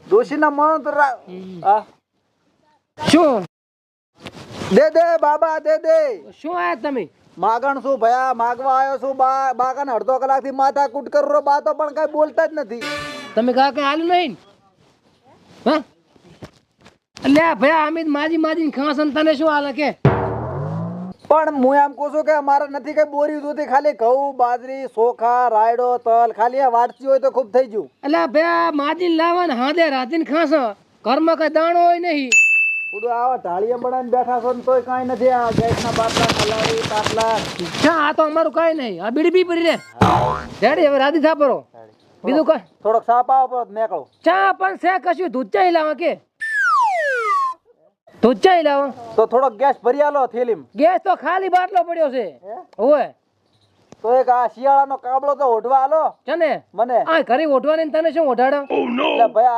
ડોશીના મંત્ર આ શું દે દે બાબા દે દે શું આયા તમે? માગણ શું ભયા માગવા આવ્યો છું બાકાને અડધો કલાકથી માથા કૂટ કરું રો બા તો પણ કઈ બોલતા જ નથી. તમે કહા કઈ હાલ નહીં હા અલ્યા ભયા અમિત માજી માજી ખાસન તને શું હાલે કે? પણ હું એમ કહું છું કે અમારે નથી કઈ બોરી જોતી, ખાલી ઘઉં બાજરી ચોખા રાયડો તલ ખાલી આ વાટતી હોય તો ખૂબ થઈ ગયું. અલ્યા ભયા માજી લાવન હાદે રાતીન ખાસ ઘરમાં કઈ દાણો હોય નહીં. થોડું આવા ઢાળીએ બનાવીને બેઠા છો ને તોય કાંઈ નથી. આ ગેસના બાટલા મલાવી પાટલા હા આ તો અમારું કઈ નહીં. આ બીડી બી પડી રે રેડી હવે રાધી થાપરો બીજું કઈ થોડોક સાપ આવો નીકળો. ચા પણ છે કશું દૂધ ચાઈ લાવા કે દૂધ ચાઈ લાવા તો થોડોક ગેસ ભરી આલો થેલીમ. ગેસ તો ખાલી બાટલો પડ્યો છે. ઓય તો એક આ શિયાળાનો કાબળો તો ઓઢવા આલો છે ને મને. આ ઘરે ઓઢવાની તને શું ઓઢાડો? એટલે ભાઈ